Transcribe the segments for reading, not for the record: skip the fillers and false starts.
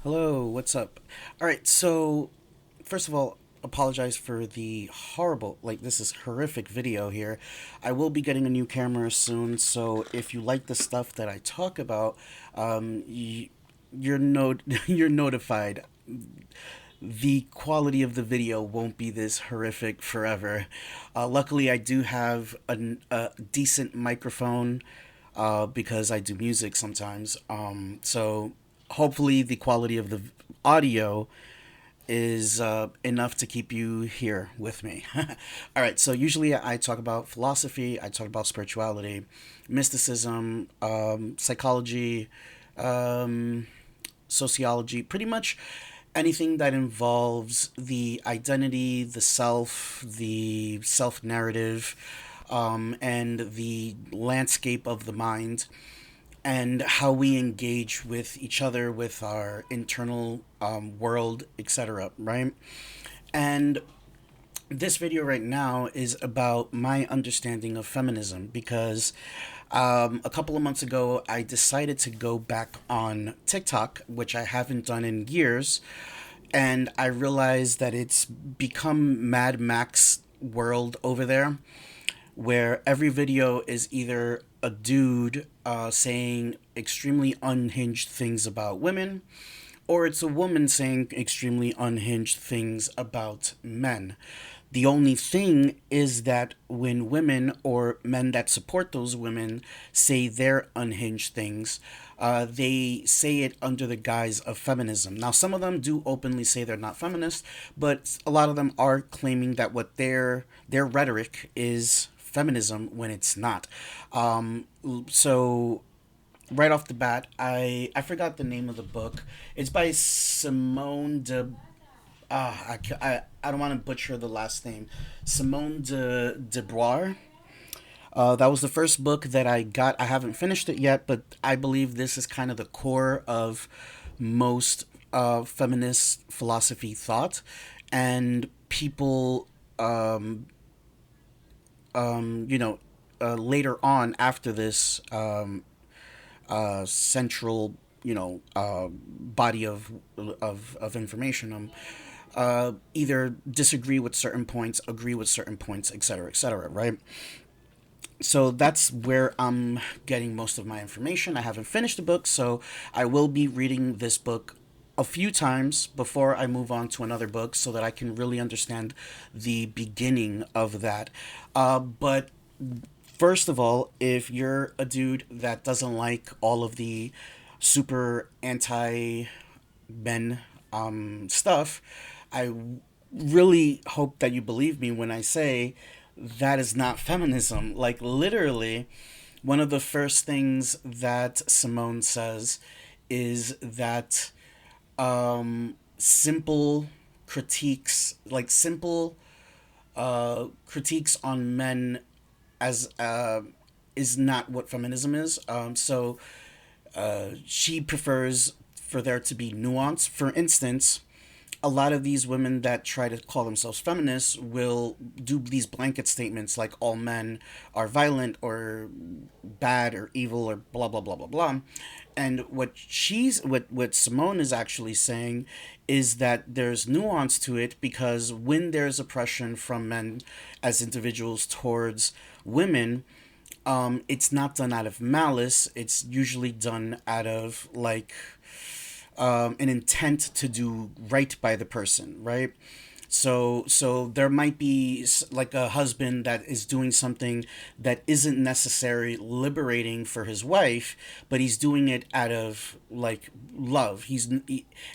Hello, what's up? All right, so first of all, apologize for the horrible, this is horrific video here. I will be getting a new camera soon, so if you like the stuff that I talk about, you're you're notified. The quality of the video won't be this horrific forever. Luckily, I do have a decent microphone because I do music sometimes. So hopefully, the quality of the audio is enough to keep you here with me. All right, so usually I talk about philosophy, I talk about spirituality, mysticism, psychology, um, sociology, pretty much anything that involves the identity, the self narrative, and the landscape of the mind, and how we engage with each other, with our internal world, etc. Right? And this video right now is about my understanding of feminism because a couple of months ago I decided to go back on TikTok, which I haven't done in years, and I realized that it's become Mad Max world over there, where every video is either a dude saying extremely unhinged things about women, or it's a woman saying extremely unhinged things about men. The only thing is that when women or men that support those women say their unhinged things, they say it under the guise of feminism. Now, some of them do openly say they're not feminist, but a lot of them are claiming that what their rhetoric is feminism when it's not. So right off the bat, I forgot the name of the book. It's by Simone de I don't want to butcher the last name. Simone de Beauvoir. That was the first book that I got. I haven't finished it yet, but I believe this is kind of the core of most feminist philosophy thought, and people, you know, later on after this central, body of information, either disagree with certain points, agree with certain points, etc., etc., right? So that's where I'm getting most of my information. I haven't finished the book, so I will be reading this book a few times before I move on to another book so that I can really understand the beginning of that. But first of all, if you're a dude that doesn't like all of the super anti men stuff, I really hope that you believe me when I say that is not feminism. Like, literally, one of the first things that Simone says is that simple simple critiques on men as is not what feminism is. She prefers for there to be nuance. For instance, a lot of these women that try to call themselves feminists will do these blanket statements like all men are violent or bad or evil or blah blah blah blah blah. And what Simone is actually saying is that there's nuance to it, because when there's oppression from men as individuals towards women, it's not done out of malice. It's usually done out of an intent to do right by the person, right? So there might be like a husband that is doing something that isn't necessarily liberating for his wife, but he's doing it out of love.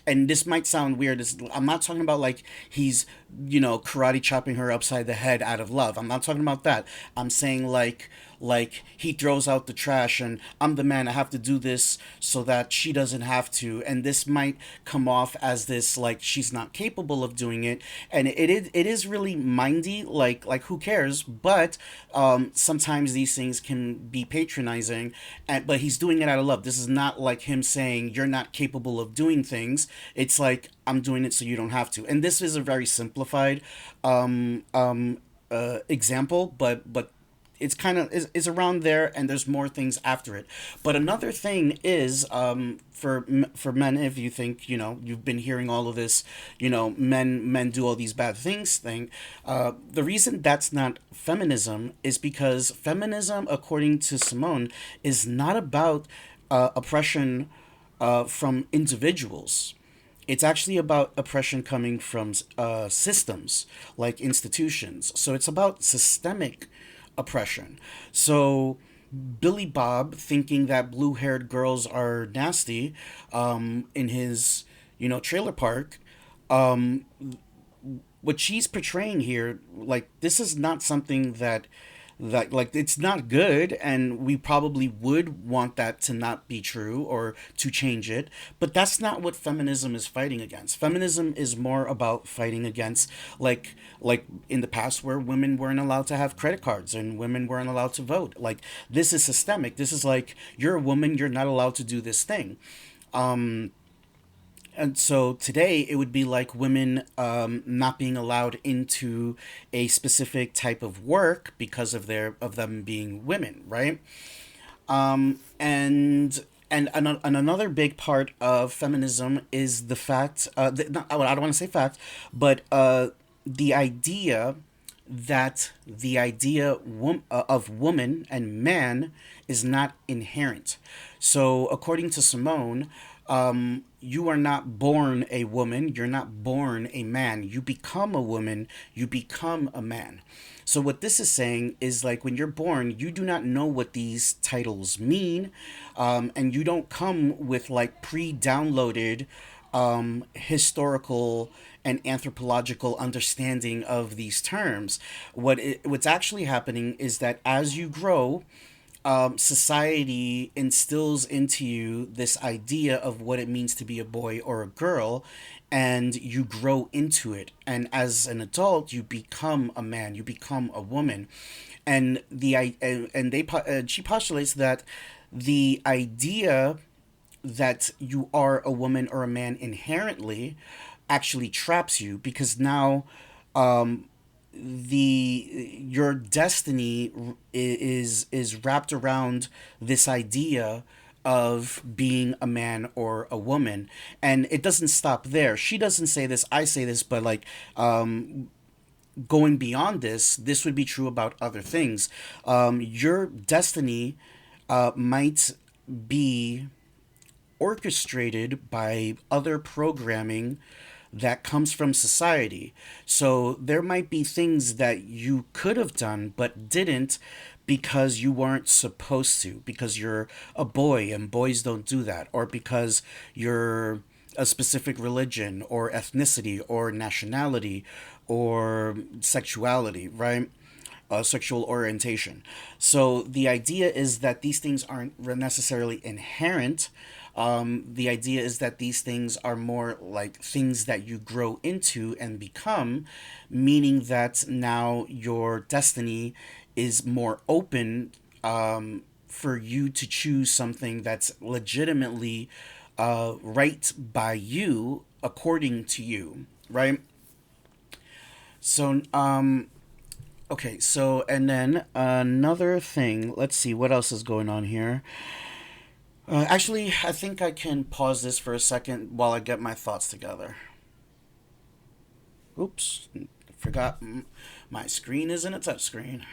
And this might sound weird. I'm not talking about like he's karate chopping her upside the head out of love. I'm not talking about that. I'm saying like he throws out the trash and I'm the man, I have to do this so that she doesn't have to, and this might come off as this like she's not capable of doing it, and it is really mindy, like who cares, but sometimes these things can be patronizing, but he's doing it out of love. This is not like him saying you're not capable of doing things. It's like I'm doing it so you don't have to, and this is a very simplified example, but it's kind of is around there, and there's more things after it. But another thing is, for men, if you think, you've been hearing all of this, men do all these bad things thing, the reason that's not feminism is because feminism, according to Simone, is not about oppression from individuals. It's actually about oppression coming from systems like institutions. So it's about systemic oppression. So Billy Bob thinking that blue haired girls are nasty in his, trailer park, um, what she's portraying here, like, this is not something that like, it's not good, and we probably would want that to not be true or to change it, but that's not what feminism is fighting against. Feminism is more about fighting against, like in the past, where women weren't allowed to have credit cards and women weren't allowed to vote. Like, this is systemic. This is like, you're a woman, you're not allowed to do this thing. And so today it would be like women not being allowed into a specific type of work because of them being women, right? And another big part of feminism is the fact, I don't want to say fact, but the idea of woman and man is not inherent. So according to Simone, you are not born a woman, you're not born a man. You become a woman, you become a man. So what this is saying is, like, when you're born, you do not know what these titles mean, and you don't come with like pre-downloaded historical and anthropological understanding of these terms. What's actually happening is that as you grow, society instills into you this idea of what it means to be a boy or a girl, and you grow into it. And as an adult, you become a man, you become a woman, and she postulates that the idea that you are a woman or a man inherently actually traps you, because now your destiny is wrapped around this idea of being a man or a woman. And it doesn't stop there. She doesn't say this, I say this, but like, going beyond this would be true about other things. Your destiny might be orchestrated by other programming that comes from society. So there might be things that you could have done but didn't, because you weren't supposed to, because you're a boy and boys don't do that, or because you're a specific religion or ethnicity or nationality or sexuality, right? Sexual orientation. So the idea is that these things aren't necessarily inherent. The idea is that these things are more like things that you grow into and become, meaning that now your destiny is more open, for you to choose something that's legitimately right by you, according to you, right? So, okay, so, and then another thing, let's see what else is going on here. Actually, I think I can pause this for a second while I get my thoughts together. Oops, forgot my screen isn't a touch screen.